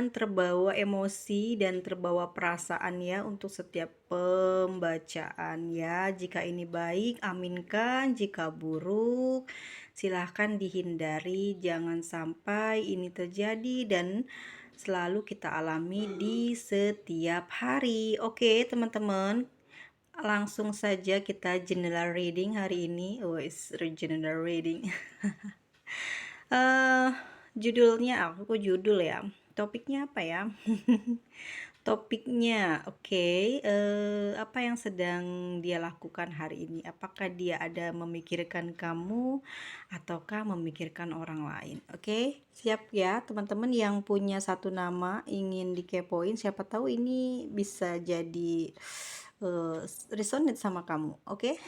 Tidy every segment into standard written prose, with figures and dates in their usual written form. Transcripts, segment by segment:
jangan terbawa emosi dan terbawa perasaan ya untuk setiap pembacaan ya. Jika ini baik, aminkan. Jika buruk, silahkan dihindari. Jangan sampai ini terjadi dan selalu kita alami di setiap hari. Oke, teman-teman. Langsung saja kita general reading hari ini. Oh, it's general reading. eh Judulnya aku judul ya. Topiknya apa ya? Topiknya, oke. Apa yang sedang dia lakukan hari ini? Apakah dia ada memikirkan kamu ataukah memikirkan orang lain? Oke, siap ya teman-teman yang punya satu nama ingin dikepoin. Siapa tahu ini bisa jadi resonate sama kamu. Oke,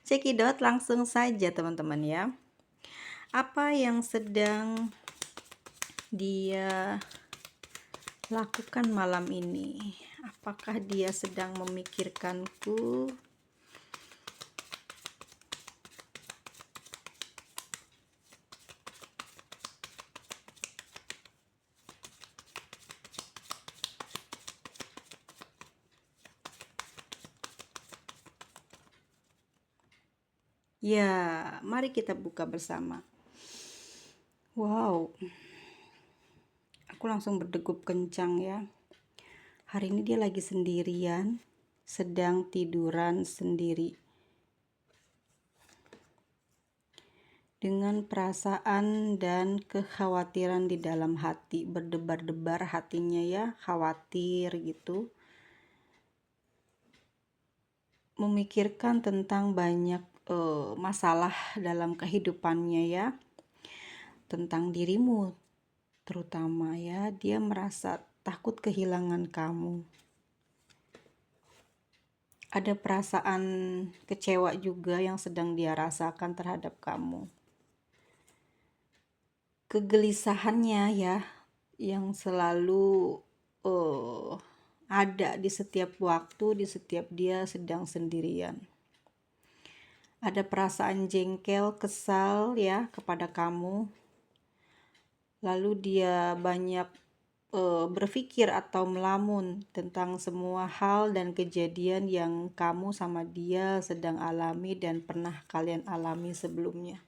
cekidot langsung saja teman-teman ya. Apa yang sedang dia lakukan malam ini? Apakah dia sedang memikirkanku? Ya, mari kita buka bersama. Wow, aku langsung berdegup kencang ya. Hari ini dia lagi sendirian, sedang tiduran sendiri. Dengan perasaan dan kekhawatiran di dalam hati, berdebar-debar hatinya ya, khawatir gitu. Memikirkan tentang banyak masalah dalam kehidupannya ya, tentang dirimu terutama ya. Dia merasa takut kehilangan kamu. Ada perasaan kecewa juga yang sedang dia rasakan terhadap kamu. Kegelisahannya ya, yang selalu ada di setiap waktu, di setiap dia sedang sendirian. Ada perasaan jengkel, kesal ya kepada kamu. Lalu dia banyak berpikir atau melamun tentang semua hal dan kejadian yang kamu sama dia sedang alami dan pernah kalian alami sebelumnya.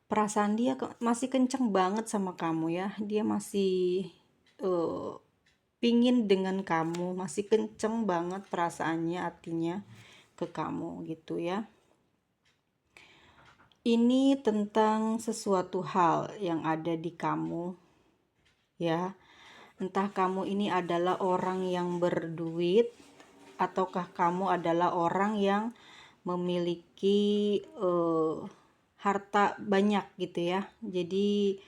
Perasaan dia masih kenceng banget sama kamu ya. Dia masih pingin dengan kamu, masih kenceng banget perasaannya, artinya ke kamu gitu ya. Ini tentang sesuatu hal yang ada di kamu ya. Entah kamu ini adalah orang yang berduit ataukah kamu adalah orang yang memiliki harta banyak gitu ya. Jadi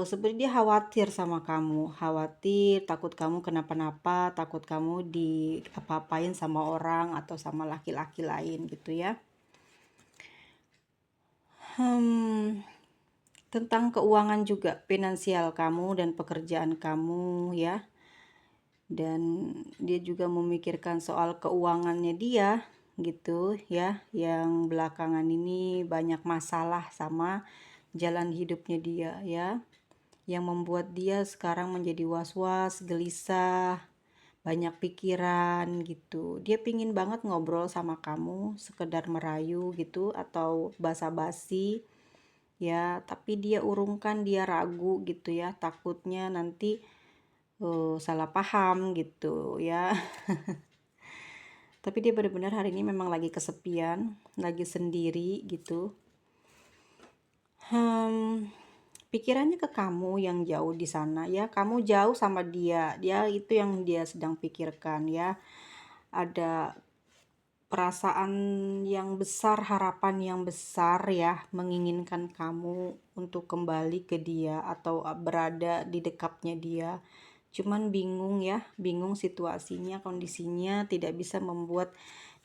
seperti dia khawatir sama kamu, khawatir, takut kamu kenapa-napa, takut kamu diapa-apain sama orang atau sama laki-laki lain gitu ya. Tentang keuangan juga, finansial kamu dan pekerjaan kamu ya. Dan dia juga memikirkan soal keuangannya dia gitu ya, yang belakangan ini banyak masalah sama jalan hidupnya dia ya, yang membuat dia sekarang menjadi was-was, gelisah, banyak pikiran gitu. Dia pingin banget ngobrol sama kamu, sekedar merayu gitu atau basa-basi ya, tapi dia urungkan, dia ragu gitu ya, takutnya nanti salah paham gitu ya. Tapi dia benar-benar hari ini memang lagi kesepian, lagi sendiri gitu. Pikirannya ke kamu yang jauh di sana ya, kamu jauh sama dia itu yang dia sedang pikirkan ya. Ada perasaan yang besar, harapan yang besar ya, menginginkan kamu untuk kembali ke dia atau berada di dekatnya dia. Cuman bingung ya, bingung situasinya, kondisinya tidak bisa membuat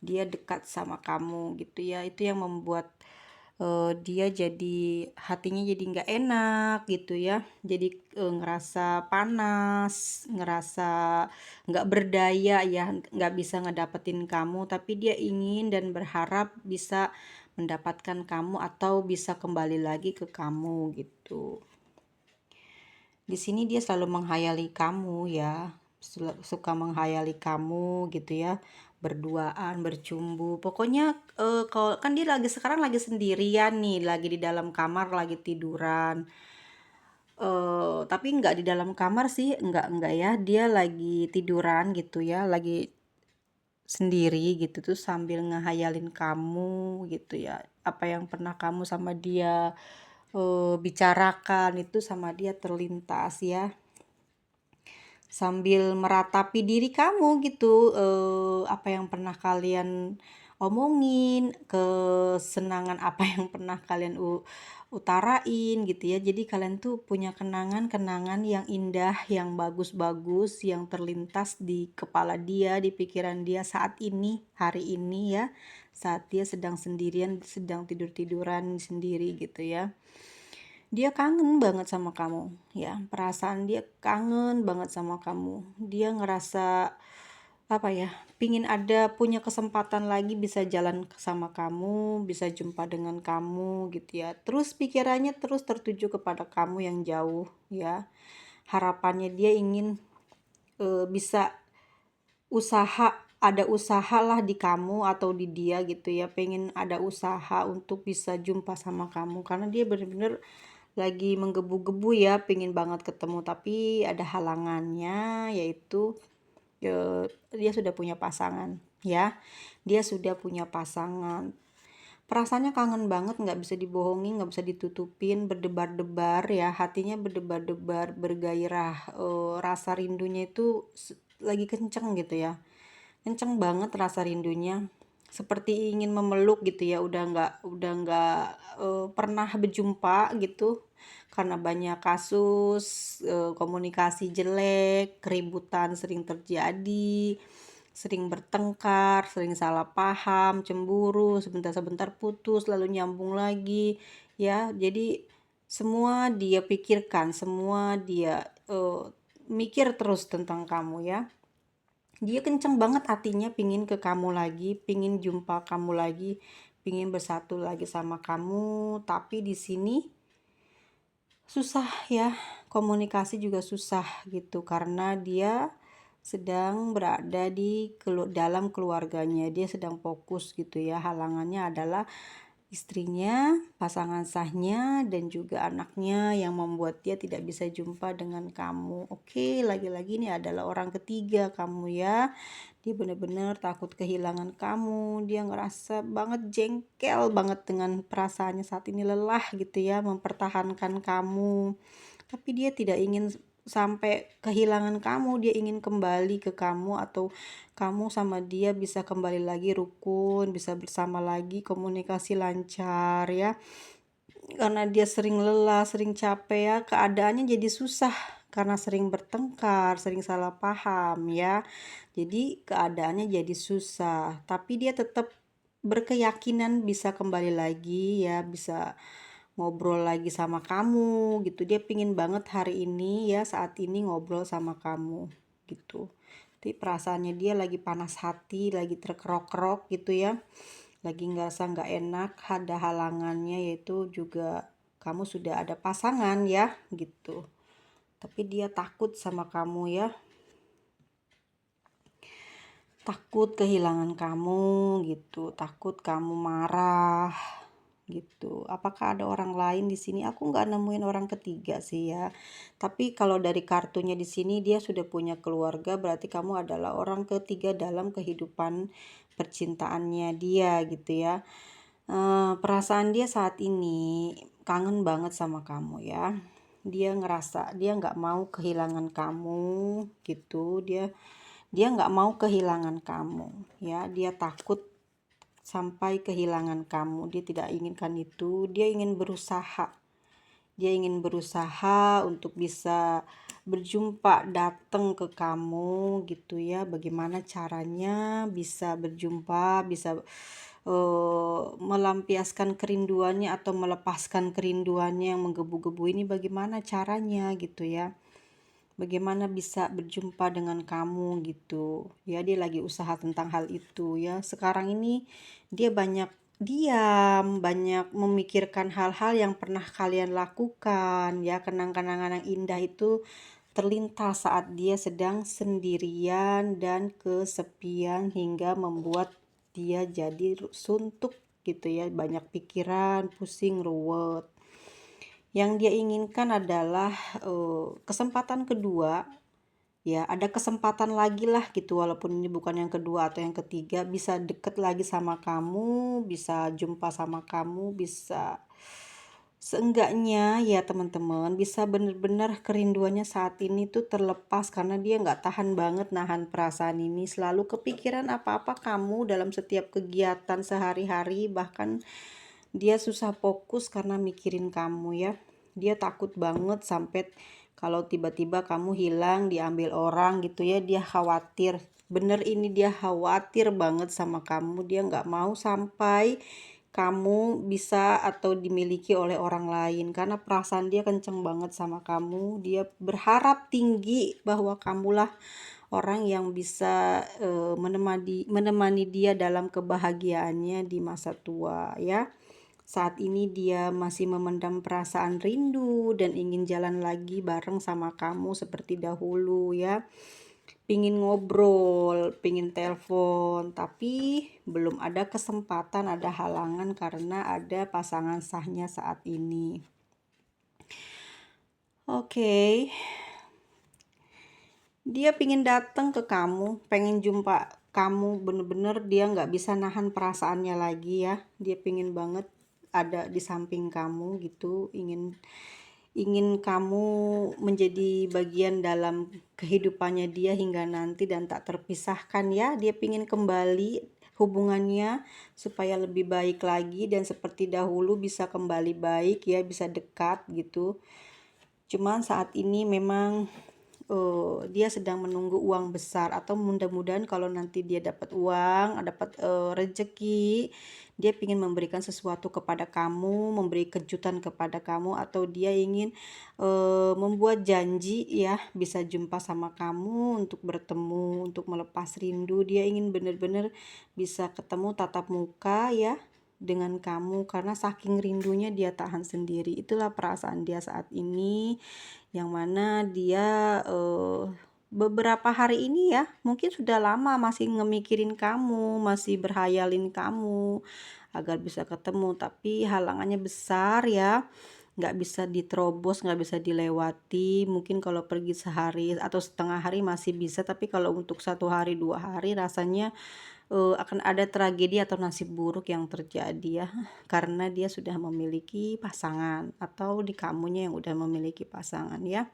dia dekat sama kamu gitu ya. Itu yang membuat dia jadi hatinya jadi nggak enak gitu ya. Jadi ngerasa panas, ngerasa nggak berdaya ya, nggak bisa ngedapetin kamu. Tapi dia ingin dan berharap bisa mendapatkan kamu atau bisa kembali lagi ke kamu gitu. Di sini dia selalu menghayali kamu ya, suka menghayali kamu gitu ya, berduaan, bercumbu. Pokoknya kalau kan dia sekarang lagi sendirian nih, lagi di dalam kamar, lagi tiduran. Tapi nggak di dalam kamar sih, enggak ya. Dia lagi tiduran gitu ya, lagi sendiri gitu tuh sambil ngehayalin kamu gitu ya. Apa yang pernah kamu sama dia bicarakan itu sama dia terlintas ya. Sambil meratapi diri kamu gitu, apa yang pernah kalian omongin, kesenangan apa yang pernah kalian utarain gitu ya. Jadi kalian tuh punya kenangan-kenangan yang indah, yang bagus-bagus, yang terlintas di kepala dia, di pikiran dia saat ini, hari ini ya. Saat dia sedang sendirian, sedang tidur-tiduran sendiri gitu ya. Dia kangen banget sama kamu ya, perasaan dia kangen banget sama kamu. Dia ngerasa apa ya, pingin punya kesempatan lagi bisa jalan sama kamu, bisa jumpa dengan kamu gitu ya. Terus pikirannya terus tertuju kepada kamu yang jauh ya. Harapannya dia ingin bisa ada usaha lah di kamu atau di dia gitu ya, pengen ada usaha untuk bisa jumpa sama kamu karena dia bener-bener lagi menggebu-gebu ya, pengen banget ketemu, tapi ada halangannya, yaitu dia sudah punya pasangan ya. Dia sudah punya pasangan. Perasaannya kangen banget, nggak bisa dibohongi, nggak bisa ditutupin, berdebar-debar ya, hatinya berdebar-debar, bergairah, rasa rindunya itu lagi kenceng gitu ya, kenceng banget rasa rindunya, seperti ingin memeluk gitu ya, udah nggak pernah berjumpa gitu karena banyak kasus komunikasi jelek, keributan sering terjadi, sering bertengkar, sering salah paham, cemburu, sebentar-sebentar putus lalu nyambung lagi ya. Jadi semua dia pikirkan, semua dia mikir terus tentang kamu ya. Dia kenceng banget hatinya, pingin ke kamu lagi, pingin jumpa kamu lagi, pingin bersatu lagi sama kamu. Tapi di sini susah ya, komunikasi juga susah gitu karena dia sedang berada di dalam keluarganya, dia sedang fokus gitu ya. Halangannya adalah istrinya, pasangan sahnya, dan juga anaknya yang membuat dia tidak bisa jumpa dengan kamu. Oke, lagi-lagi ini adalah orang ketiga kamu ya. Dia benar-benar takut kehilangan kamu. Dia ngerasa banget jengkel banget dengan perasaannya saat ini, lelah gitu ya mempertahankan kamu. Tapi dia tidak ingin sampai kehilangan kamu, dia ingin kembali ke kamu atau kamu sama dia bisa kembali lagi rukun, bisa bersama lagi, komunikasi lancar ya. Karena dia sering lelah, sering capek ya, keadaannya jadi susah karena sering bertengkar, sering salah paham ya. Jadi keadaannya jadi susah, tapi dia tetap berkeyakinan bisa kembali lagi ya, bisa ngobrol lagi sama kamu gitu. Dia pingin banget hari ini ya, saat ini ngobrol sama kamu gitu. Tapi perasaannya dia lagi panas hati, lagi terkerok-kerok gitu ya, lagi ngerasa nggak enak, ada halangannya yaitu juga kamu sudah ada pasangan ya gitu. Tapi dia takut sama kamu ya, takut kehilangan kamu gitu, takut kamu marah gitu. Apakah ada orang lain di sini? Aku nggak nemuin orang ketiga sih ya. Tapi kalau dari kartunya di sini dia sudah punya keluarga, berarti kamu adalah orang ketiga dalam kehidupan percintaannya dia gitu ya. Perasaan dia saat ini kangen banget sama kamu ya. Dia ngerasa dia nggak mau kehilangan kamu gitu. Dia nggak mau kehilangan kamu ya. Dia takut sampai kehilangan kamu, dia tidak inginkan itu. Dia ingin berusaha untuk bisa berjumpa, datang ke kamu gitu ya. Bagaimana caranya bisa berjumpa, bisa melampiaskan kerinduannya atau melepaskan kerinduannya yang menggebu-gebu ini, bagaimana caranya gitu ya. Bagaimana bisa berjumpa dengan kamu gitu ya. Dia lagi usaha tentang hal itu ya. Sekarang ini dia banyak diam, banyak memikirkan hal-hal yang pernah kalian lakukan ya, kenang-kenangan yang indah itu terlintas saat dia sedang sendirian dan kesepian hingga membuat dia jadi suntuk gitu ya, banyak pikiran, pusing, ruwet. Yang dia inginkan adalah kesempatan kedua. Ya, ada kesempatan lagi lah gitu, walaupun ini bukan yang kedua atau yang ketiga, bisa deket lagi sama kamu, bisa jumpa sama kamu, bisa seenggaknya ya teman-teman, bisa bener-bener kerinduannya saat ini tuh terlepas karena dia nggak tahan banget nahan perasaan ini. Selalu kepikiran apa-apa kamu dalam setiap kegiatan sehari-hari, bahkan dia susah fokus karena mikirin kamu ya. Dia takut banget sampai kalau tiba-tiba kamu hilang, diambil orang gitu ya, dia khawatir. Bener ini dia khawatir banget sama kamu. Dia nggak mau sampai kamu bisa atau dimiliki oleh orang lain karena perasaan dia kenceng banget sama kamu. Dia berharap tinggi bahwa kamulah orang yang bisa menemani dia dalam kebahagiaannya di masa tua ya. Saat ini dia masih memendam perasaan rindu dan ingin jalan lagi bareng sama kamu seperti dahulu ya. Pingin ngobrol, pingin telepon, tapi belum ada kesempatan, ada halangan karena ada pasangan sahnya saat ini. Oke, dia pingin datang ke kamu, pengen jumpa kamu, bener-bener dia nggak bisa nahan perasaannya lagi ya. Dia pingin banget ada di samping kamu gitu, ingin kamu menjadi bagian dalam kehidupannya dia hingga nanti dan tak terpisahkan ya. Dia pingin kembali hubungannya supaya lebih baik lagi dan seperti dahulu bisa kembali baik ya, bisa dekat gitu. Cuman saat ini memang dia sedang menunggu uang besar, atau mudah-mudahan kalau nanti dia dapat uang, dapat rezeki, dia ingin memberikan sesuatu kepada kamu, memberi kejutan kepada kamu, atau dia ingin membuat janji ya, bisa jumpa sama kamu untuk bertemu, untuk melepas rindu. Dia ingin benar-benar bisa ketemu tatap muka ya dengan kamu karena saking rindunya dia tahan sendiri. Itulah perasaan dia saat ini, yang mana dia beberapa hari ini ya, mungkin sudah lama masih ngemikirin kamu, masih berhayalin kamu agar bisa ketemu, tapi halangannya besar ya, nggak bisa diterobos, nggak bisa dilewati. Mungkin kalau pergi sehari atau setengah hari masih bisa, tapi kalau untuk 1 hari 2 hari rasanya akan ada tragedi atau nasib buruk yang terjadi ya, karena dia sudah memiliki pasangan atau di kamunya yang udah memiliki pasangan ya.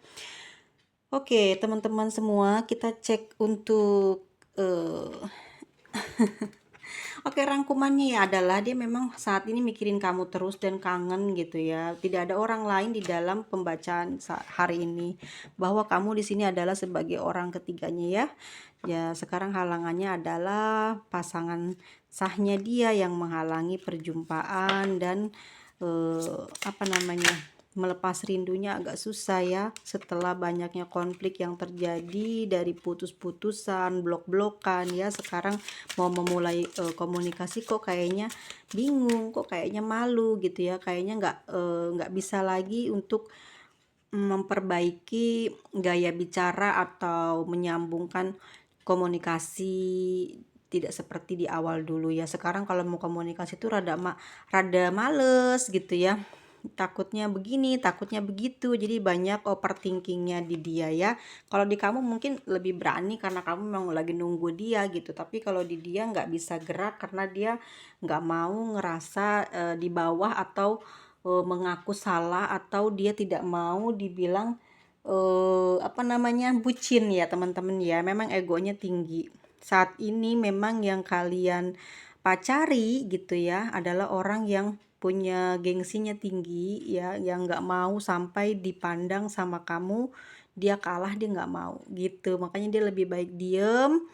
Oke teman-teman semua, kita cek untuk Oke, rangkumannya ya adalah dia memang saat ini mikirin kamu terus dan kangen gitu ya. Tidak ada orang lain di dalam pembacaan hari ini, bahwa kamu di sini adalah sebagai orang ketiganya ya. Ya, sekarang halangannya adalah pasangan sahnya dia yang menghalangi perjumpaan dan apa namanya, melepas rindunya agak susah ya, setelah banyaknya konflik yang terjadi dari putus-putusan, blok-blokan ya. Sekarang mau memulai komunikasi kok kayaknya bingung, kok kayaknya malu gitu ya, kayaknya nggak bisa lagi untuk memperbaiki gaya bicara atau menyambungkan komunikasi, tidak seperti di awal dulu ya. Sekarang kalau mau komunikasi tuh rada males gitu ya, takutnya begini, takutnya begitu, jadi banyak overthinkingnya di dia ya. Kalau di kamu mungkin lebih berani karena kamu memang lagi nunggu dia gitu, tapi kalau di dia nggak bisa gerak karena dia nggak mau ngerasa di bawah, atau mengaku salah, atau dia tidak mau dibilang apa namanya, bucin ya teman-teman ya. Memang egonya tinggi saat ini. Memang yang kalian pacari gitu ya adalah orang yang punya gengsinya tinggi ya, yang nggak mau sampai dipandang sama kamu dia kalah, dia nggak mau gitu. Makanya dia lebih baik diem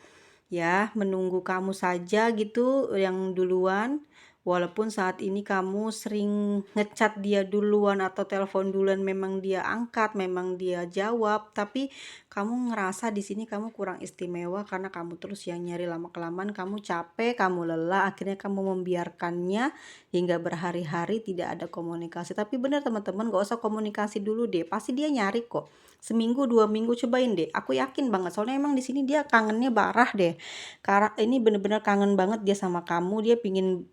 ya, menunggu kamu saja gitu yang duluan Walaupun saat ini kamu sering ngechat dia duluan atau telepon duluan, memang dia angkat, memang dia jawab, tapi kamu ngerasa di sini kamu kurang istimewa karena kamu terus yang nyari, lama-kelamaan kamu capek, kamu lelah, akhirnya kamu membiarkannya hingga berhari-hari tidak ada komunikasi. Tapi benar teman-teman, gak usah komunikasi dulu deh, pasti dia nyari kok. Seminggu 2 minggu cobain deh, aku yakin banget soalnya emang di sini dia kangennya parah deh. Karena ini bener-bener kangen banget dia sama kamu, dia pingin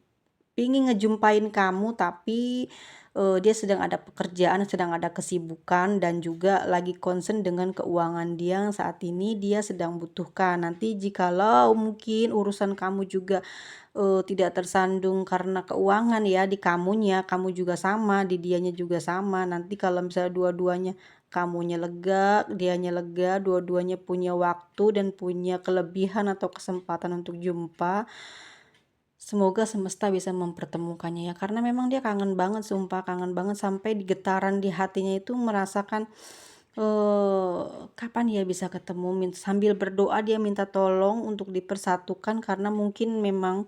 ngejumpain kamu, tapi dia sedang ada pekerjaan, sedang ada kesibukan, dan juga lagi concern dengan keuangan dia yang saat ini dia sedang butuhkan. Nanti jikalau mungkin urusan kamu juga tidak tersandung karena keuangan ya, di kamunya, kamu juga sama, di dianya juga sama. Nanti kalau misalnya dua-duanya, kamunya lega, dianya lega, dua-duanya punya waktu dan punya kelebihan atau kesempatan untuk jumpa, semoga semesta bisa mempertemukannya ya, karena memang dia kangen banget, sumpah kangen banget, sampai di getaran di hatinya itu merasakan kapan dia bisa ketemu. Sambil berdoa dia minta tolong untuk dipersatukan karena mungkin memang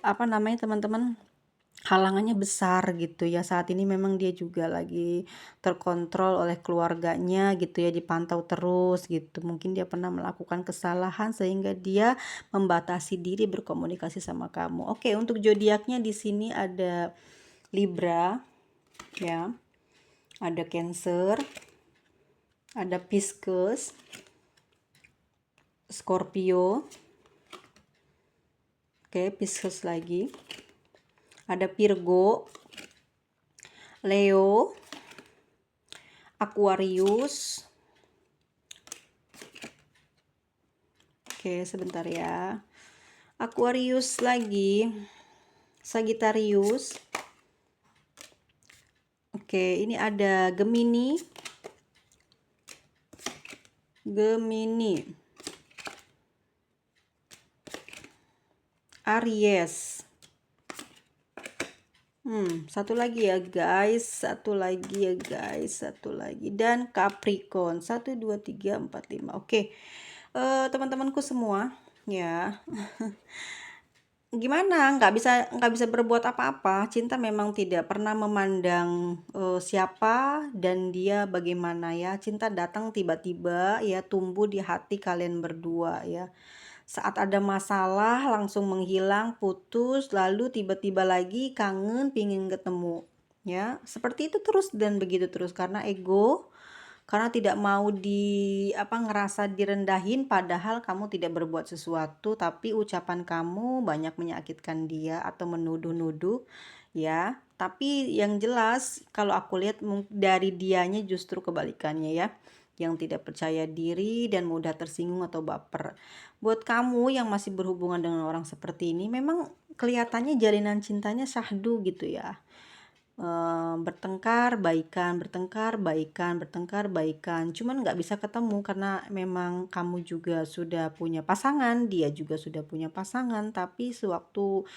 apa namanya teman-teman, halangannya besar gitu ya. Saat ini memang dia juga lagi terkontrol oleh keluarganya gitu ya, dipantau terus gitu. Mungkin dia pernah melakukan kesalahan sehingga dia membatasi diri berkomunikasi sama kamu. Oke, untuk zodiaknya di sini ada Libra ya, ada Cancer, ada Pisces, Scorpio. Oke, Pisces lagi. Ada Virgo, Leo, Aquarius. Oke, sebentar ya. Aquarius lagi, Sagittarius. Oke, ini ada Gemini. Aries. Satu lagi ya guys, satu lagi, dan Capricorn. 1 2 3 4 5. Oke. Teman-temanku semua ya. Gimana, nggak bisa berbuat apa-apa. Cinta memang tidak pernah memandang siapa dan dia bagaimana ya. Cinta datang tiba-tiba ya, tumbuh di hati kalian berdua ya. Saat ada masalah langsung menghilang, putus, lalu tiba-tiba lagi kangen, pingin ketemu ya. Seperti itu terus dan begitu terus karena ego, karena tidak mau ngerasa direndahin, padahal kamu tidak berbuat sesuatu, tapi ucapan kamu banyak menyakitkan dia atau menuduh-nuduh ya. Tapi yang jelas kalau aku lihat dari dianya justru kebalikannya ya, yang tidak percaya diri dan mudah tersinggung atau baper. Buat kamu yang masih berhubungan dengan orang seperti ini, memang kelihatannya jalinan cintanya syahdu gitu ya. Bertengkar baikan, cuman nggak bisa ketemu karena memang kamu juga sudah punya pasangan, dia juga sudah punya pasangan. Tapi sewaktu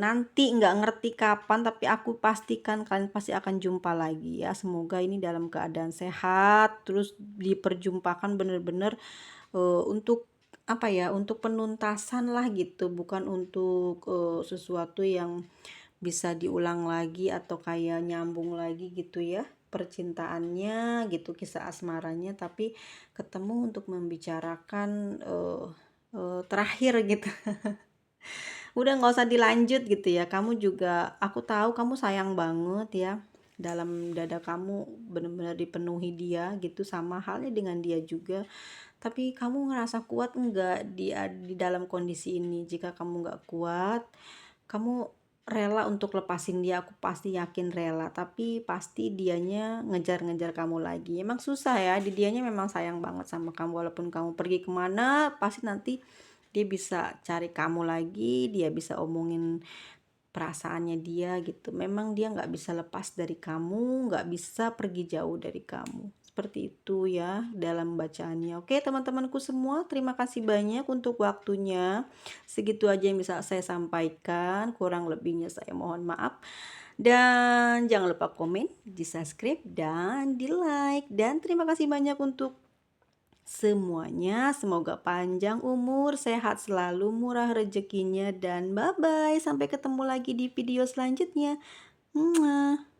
nanti nggak ngerti kapan, tapi aku pastikan kalian pasti akan jumpa lagi ya. Semoga ini dalam keadaan sehat, terus diperjumpakan bener-bener untuk apa ya, untuk penuntasan lah gitu, bukan untuk sesuatu yang bisa diulang lagi atau kayak nyambung lagi gitu ya percintaannya gitu, kisah asmaranya, tapi ketemu untuk membicarakan terakhir gitu. Udah nggak usah dilanjut gitu ya. Kamu juga, aku tahu kamu sayang banget ya, dalam dada kamu benar-benar dipenuhi dia gitu, sama halnya dengan dia juga. Tapi kamu ngerasa kuat enggak di dalam kondisi ini? Jika kamu nggak kuat, kamu rela untuk lepasin dia, aku pasti yakin rela, tapi pasti dianya ngejar-ngejar kamu lagi. Emang susah ya, dianya memang sayang banget sama kamu, walaupun kamu pergi kemana pasti nanti dia bisa cari kamu lagi, dia bisa omongin perasaannya dia gitu. Memang dia nggak bisa lepas dari kamu, nggak bisa pergi jauh dari kamu. Seperti itu ya dalam bacaannya. Oke teman-temanku semua, terima kasih banyak untuk waktunya. Segitu aja yang bisa saya sampaikan, kurang lebihnya saya mohon maaf. Dan jangan lupa komen, di subscribe, dan di like. Dan terima kasih banyak untuk semuanya. Semoga panjang umur, sehat selalu, murah rezekinya, dan bye-bye. Sampai ketemu lagi di video selanjutnya. Muah.